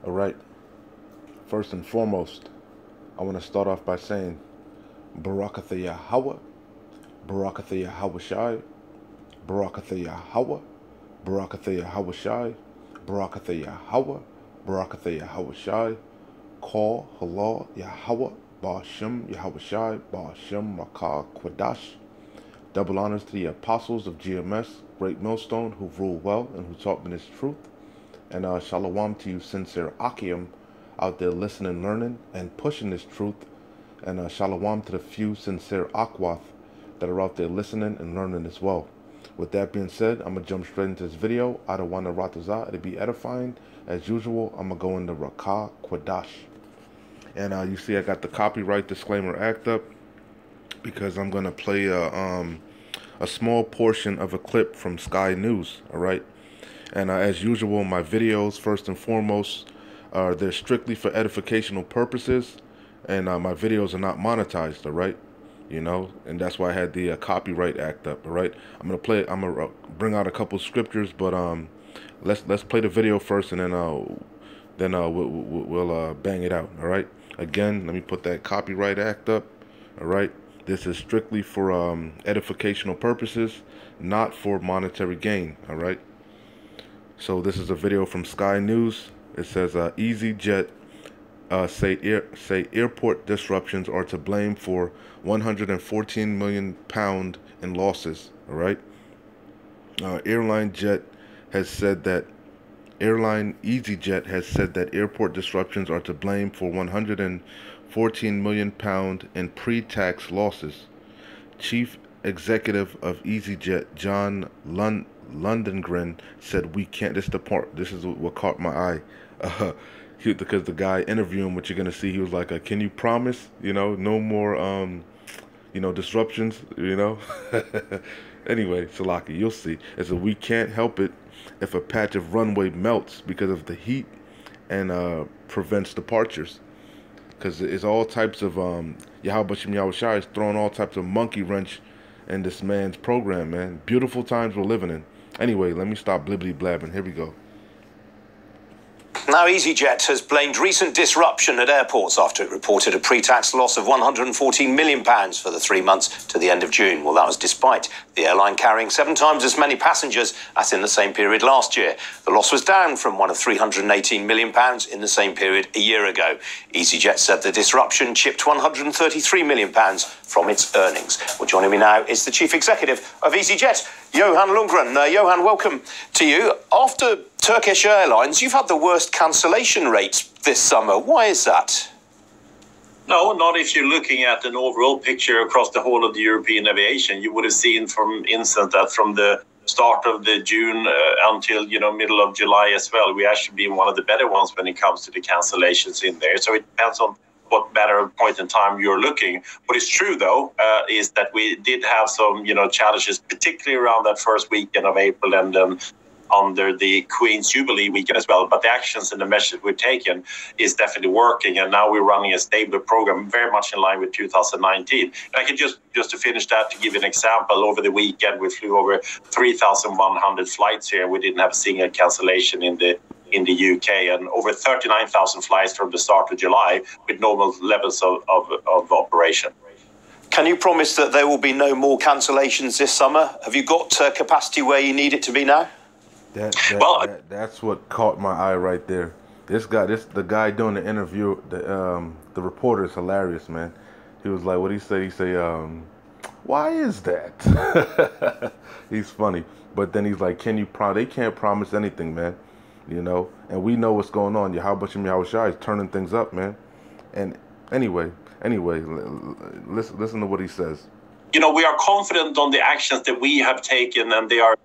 All right. First and foremost, I want to start off by saying Barakatha Yahweh, Barakatha Yahweh Shai, Barakatha Yahweh, Barakatha Yahweh Shai, Barakatha Yahweh, Barakatha Yahweh Shai, Call Halal Yahweh, Ba'ashem Yahweh Shai, Ba'ashem Makah Quadash. Double honors to the apostles of GMS, Great Millstone, who ruled well and who taught me this truth. And shalom to you, sincere Akim, out there listening, learning, and pushing this truth. And shalom to the few sincere Akwath that are out there listening and learning as well. With that being said, I'm going to jump straight into this video. I don't want to ratazah. It'll be edifying. As usual, I'm going to go into Rakah Quadash. And you see I got the copyright disclaimer act up because I'm going to play a small portion of a clip from Sky News, all right? And as usual, my videos, first and foremost, they're strictly for edificational purposes, and my videos are not monetized, all right? You know, and that's why I had the copyright act up, all right? I'm gonna bring out a couple scriptures, but let's play the video first, and then we'll bang it out, all right? Again, let me put that copyright act up, all right? This is strictly for edificational purposes, not for monetary gain, all right? So this is a video from Sky News. It says EasyJet say airport disruptions are to blame for 114 million pound in losses. All right. EasyJet has said that airport disruptions are to blame for 114 million pound in pre-tax losses. Chief Executive of EasyJet, John Lundgren, said we can't. This is what caught my eye, because the guy interviewing, what you're gonna see, he was like, "Can you promise, no more, disruptions, Anyway, Salaki, you'll see. It said we can't help it if a patch of runway melts because of the heat and prevents departures, because it's all types of Yahweh Shem Yahweh Shai is throwing all types of monkey wrench in this man's program, man. Beautiful times we're living in. Anyway, let me stop blibbly blabbing. Here we go. Now, EasyJet has blamed recent disruption at airports after it reported a pre-tax loss of £114 million for the 3 months to the end of June. Well, that was despite the airline carrying 7 times as many passengers as in the same period last year. The loss was down from one of £318 million in the same period a year ago. EasyJet said the disruption chipped £133 million from its earnings. Well, joining me now is the Chief Executive of EasyJet, Johan Lundgren. Johan, welcome to you. After Turkish Airlines, you've had the worst cancellation rates this summer. Why is that? No, not if you're looking at an overall picture across the whole of the European aviation. You would have seen, from instance, that from the start of the June until middle of July as well, we actually been one of the better ones when it comes to the cancellations in there. So it depends on what better point in time you're looking. What is true, though, is that we did have some challenges, particularly around that first weekend of April and under the Queen's Jubilee weekend as well. But the actions and the measures we've taken is definitely working. And now we're running a stable program, very much in line with 2019. And I can just to finish that, to give you an example, over the weekend, we flew over 3,100 flights here. We didn't have a single cancellation in the UK, and over 39,000 flights from the start of July with normal levels of operation. Can you promise that there will be no more cancellations this summer? Have you got capacity where you need it to be now? That's what caught my eye right there. The guy doing the interview, the reporter is hilarious, man. He was like, what he say? He say, why is that? He's funny. But then he's like, they can't promise anything, man. And we know what's going on. Yahweh Shem Yahweh Shai is turning things up, man. And anyway, listen to what he says. We are confident on the actions that we have taken, and they are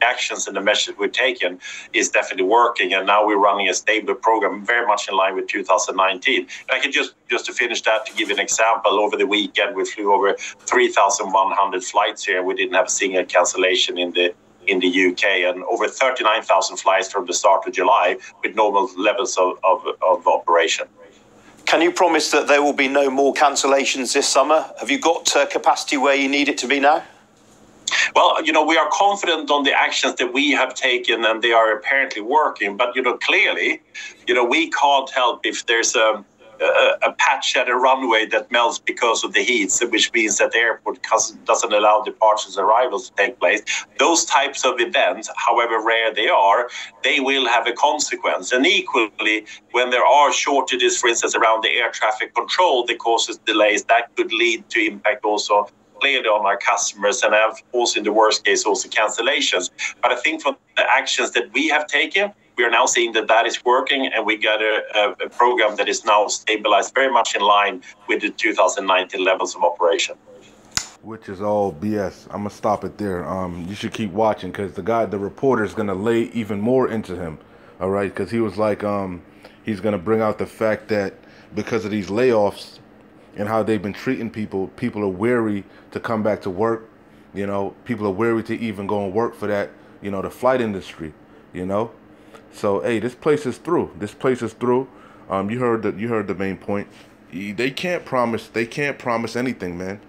actions and the measures we've taken is definitely working. And now we're running a stable program, very much in line with 2019. And I can just to finish that, to give you an example, over the weekend, we flew over 3,100 flights here. We didn't have a single cancellation in the UK, and over 39,000 flights from the start of July with normal levels of operation. Can you promise that there will be no more cancellations this summer? Have you got capacity where you need it to be now? Well, we are confident on the actions that we have taken, and they are apparently working. But, clearly, we can't help if there's a patch at a runway that melts because of the heat, which means that the airport doesn't allow departures and arrivals to take place. Those types of events, however rare they are, they will have a consequence. And equally, when there are shortages, for instance, around the air traffic control that causes delays, that could lead to impact also clearly on our customers, and have also, in the worst case, also cancellations. But I think from the actions that we have taken, we are now seeing that is working, and we got a program that is now stabilized very much in line with the 2019 levels of operation. Which is all BS. I'm gonna stop it there. You should keep watching, because the reporter is gonna lay even more into him. All right, because he was like, he's gonna bring out the fact that because of these layoffs and how they've been treating people, people are wary to come back to work. People are wary to even go and work for that. The flight industry. So hey, this place is through. This place is through. You heard the main point. They can't promise anything, man.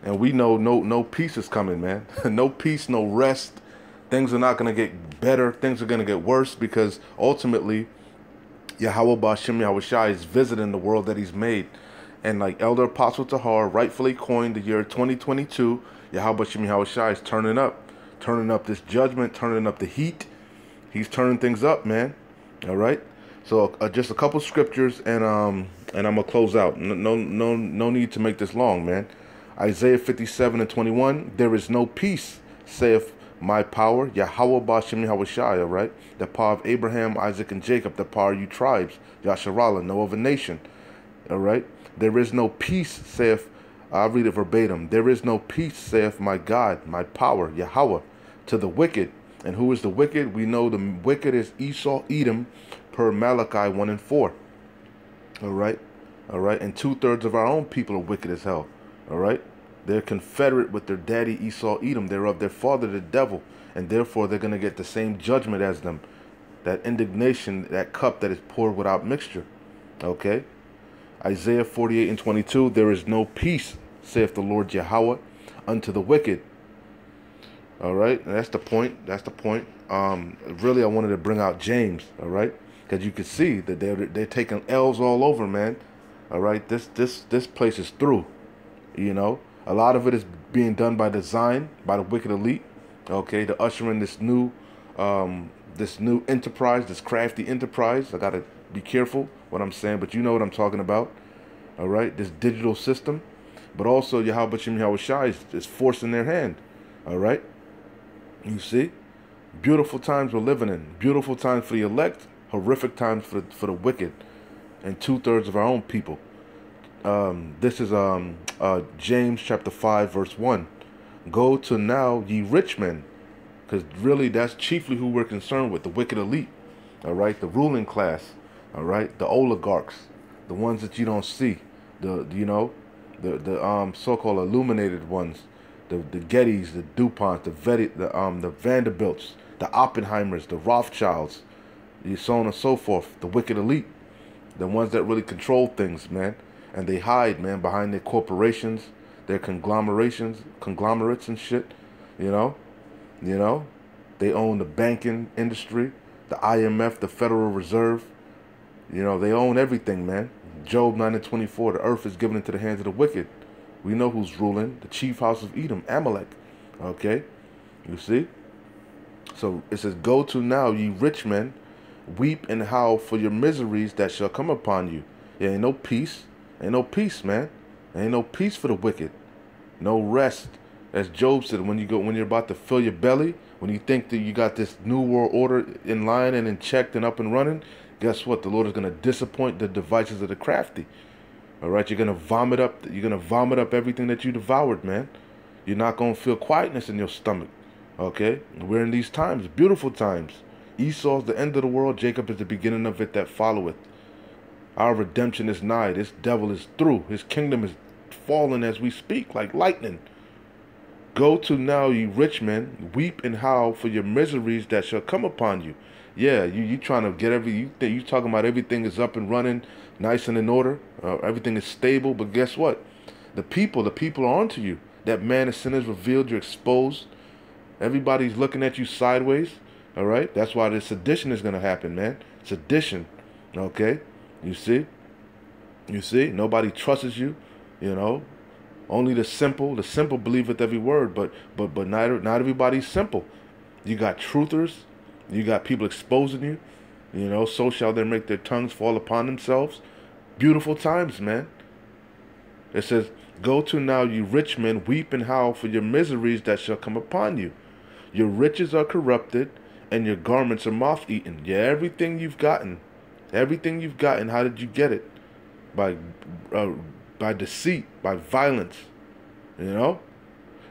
And we know no peace is coming, man. No peace, no rest. Things are not gonna get better. Things are gonna get worse, because ultimately, Yahweh Ba'Shem Yahweh Shai is visiting the world that He's made. And like Elder Apostle Tahar rightfully coined the year 2022, Yahweh Ba'Shem Yahweh Shai is turning up this judgment, turning up the heat. He's turning things up, man. All right. So just a couple scriptures, and I'm gonna close out. No need to make this long, man. Isaiah 57:21. There is no peace, saith my power, Yahweh Ba'Shem Yahweh Shai. All right. The power of Abraham, Isaac, and Jacob. The power of you tribes, Yasharallah, no other nation. All right. There is no peace, saith. I'll read it verbatim. There is no peace, saith my God, my power, Yahweh, to the wicked. And who is the wicked? We know the wicked is Esau, Edom, per Malachi 1:4. All right. And 2/3 of our own people are wicked as hell. All right. They're confederate with their daddy Esau, Edom. They're of their father, the devil. And therefore, they're going to get the same judgment as them. That indignation, that cup that is poured without mixture. Okay. Isaiah 48:22. There is no peace, saith the Lord Yahweh, unto the wicked. All right, and that's the point. Really, I wanted to bring out James. All right, because you can see that they're taking L's all over, man. All right, this place is through. A lot of it is being done by design by the wicked elite. Okay, to usher in this new enterprise, this crafty enterprise. I gotta be careful what I'm saying, but you know what I'm talking about. All right, this digital system, but also Yahweh Ba'Shem Yahweh Shai is forcing their hand. All right. You see, beautiful times we're living in. Beautiful times for the elect, horrific times for the wicked, and 2/3 of our own people. This is James chapter 5 verse 1. Go to now, ye rich men, because really that's chiefly who we're concerned with, the wicked elite. All right, the ruling class. All right, the oligarchs, the ones that you don't see, the so-called illuminated ones. The Gettys, the DuPont, the Vanderbilts, the Oppenheimers, the Rothschilds, so on and so forth. The wicked elite, the ones that really control things, man. And they hide, man, behind their corporations, their conglomerates and shit. They own the banking industry, the IMF, the Federal Reserve. They own everything, man. Job 9:24. The earth is given into the hands of the wicked. We know who's ruling. The chief house of Edom, Amalek. Okay? You see? So it says, go to now, ye rich men, weep and howl for your miseries that shall come upon you. There ain't no peace. Ain't no peace, man. Ain't no peace for the wicked. No rest. As Job said, when you're about to fill your belly, when you think that you got this new world order in line and in checked and up and running, guess what? The Lord is going to disappoint the devices of the crafty. All right, you're gonna vomit up everything that you devoured, man. You're not gonna feel quietness in your stomach. Okay, we're in these times, beautiful times. Esau's the end of the world. Jacob is the beginning of it that followeth. Our redemption is nigh. This devil is through. His kingdom is falling as we speak, like lightning. Go to now, ye rich men, weep and howl for your miseries that shall come upon you. Yeah, you trying to get you talking about everything is up and running, nice and in order, everything is stable. But guess what? The people are onto you. That man of sin is revealed. You're exposed. Everybody's looking at you sideways. All right? That's why this sedition is going to happen, man. Sedition. Okay? You see? You see? Nobody trusts you, you know. Only the simple believeth every word, but not everybody's simple. You got truthers, you got people exposing you, you know, so shall they make their tongues fall upon themselves. Beautiful times, man. It says, go to now, you rich men, weep and howl for your miseries that shall come upon you. Your riches are corrupted, and your garments are moth-eaten. Yeah, everything you've gotten, how did you get it? By deceit, by violence, you know.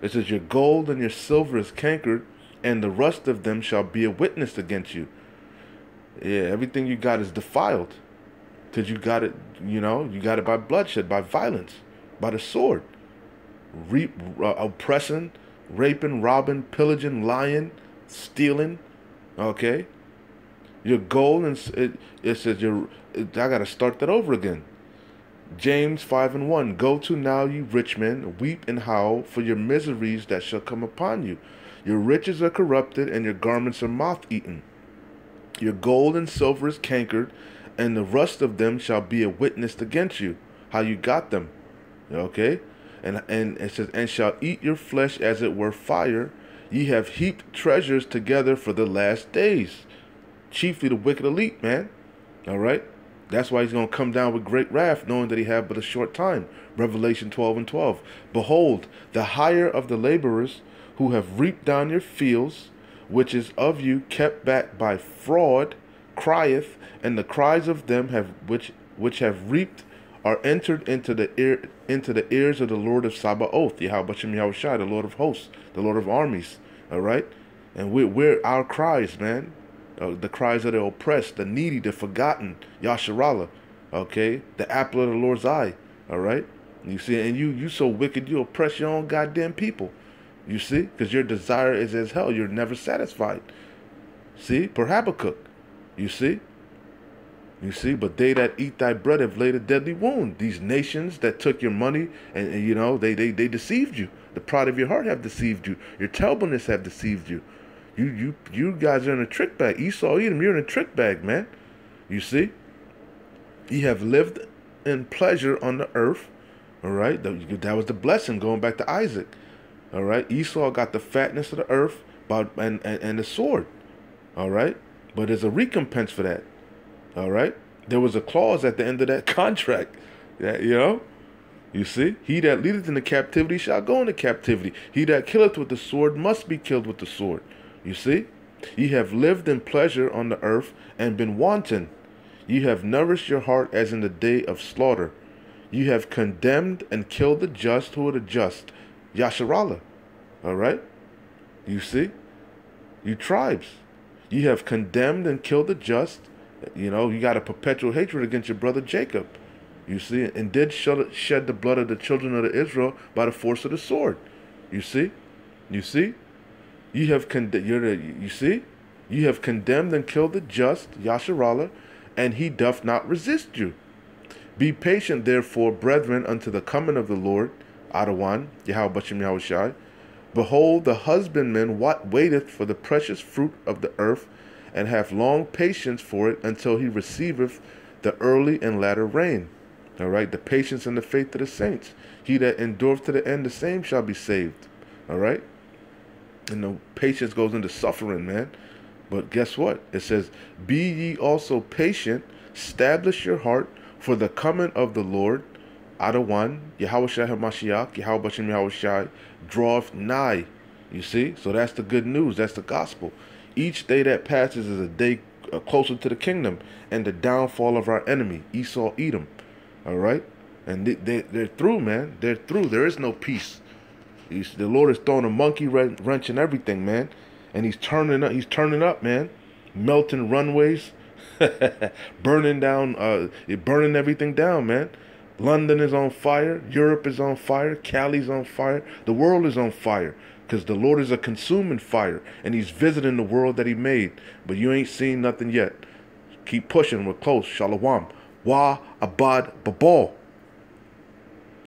It says your gold and your silver is cankered, and the rust of them shall be a witness against you. Yeah, everything you got is defiled, because you got it, you know, you got it by bloodshed, by violence, by the sword, oppressing, raping, robbing, pillaging, lying, stealing. Okay, your gold, and it says I gotta start that over again. James 5:1. Go to now, you rich men, weep and howl for your miseries that shall come upon you. Your riches are corrupted, and your garments are moth-eaten. Your gold and silver is cankered, and the rust of them shall be a witness against you. How you got them. Okay? And it says, and shall eat your flesh as it were fire. Ye have heaped treasures together for the last days. Chiefly the wicked elite, man. All right? That's why he's going to come down with great wrath, knowing that he had but a short time. Revelation 12:12. Behold, the hire of the laborers who have reaped down your fields, which is of you kept back by fraud, crieth, and the cries of them which have reaped are entered into the ears of the Lord of Sabaoth, Yahweh Shem Yahushai, the Lord of hosts, the Lord of armies. All right? And we're our cries, man. The cries of the oppressed, the needy, the forgotten, Yasharallah, okay, the apple of the Lord's eye, all right. You see, and you so wicked, you oppress your own goddamn people. You see, because your desire is as hell. You're never satisfied. See, per Habakkuk. You see, but they that eat thy bread have laid a deadly wound. These nations that took your money and you know they deceived you. The pride of your heart have deceived you. Your terribleness have deceived you. You guys are in a trick bag. Esau, Edom, you're in a trick bag, man. You see? Ye have lived in pleasure on the earth. All right? That was the blessing going back to Isaac. All right? Esau got the fatness of the earth and the sword. All right? But there's a recompense for that. All right? There was a clause at the end of that contract. That, you know? You see? He that leadeth into captivity shall go into captivity. He that killeth with the sword must be killed with the sword. You see? Ye have lived in pleasure on the earth and been wanton. Ye have nourished your heart as in the day of slaughter. Ye have condemned and killed the just. Who are the just? Yasharallah. All right? You see? You tribes. Ye have condemned and killed the just. You know, you got a perpetual hatred against your brother Jacob. You see? And did shed the blood of the children of Israel by the force of the sword. You see? You see? You have condemned and killed the just, Yasharallah, and he doth not resist you. Be patient, therefore, brethren, unto the coming of the Lord, Adawan, Yahweh Bashem Yahushai. Behold, the husbandman waiteth for the precious fruit of the earth, and hath long patience for it until he receiveth the early and latter rain. All right, the patience and the faith of the saints. He that endureth to the end, the same shall be saved. All right. And the patience goes into suffering, man. But guess what? It says, be ye also patient, establish your heart, for the coming of the Lord, Adawan, Yahushua HaMashiach, Yahweh Bashem Yahushai, draweth nigh. You see? So that's the good news. That's the gospel. Each day that passes is a day closer to the kingdom and the downfall of our enemy, Esau, Edom. All right? And they're through, man. They're through. There is no peace. The Lord is throwing a monkey wrench in everything, man. And he's turning up, man. Melting runways. burning everything down, man. London is on fire. Europe is on fire. Cali's on fire. The world is on fire. Because the Lord is a consuming fire. And he's visiting the world that he made. But you ain't seen nothing yet. Keep pushing. We're close. Shalom. Wa abad babal.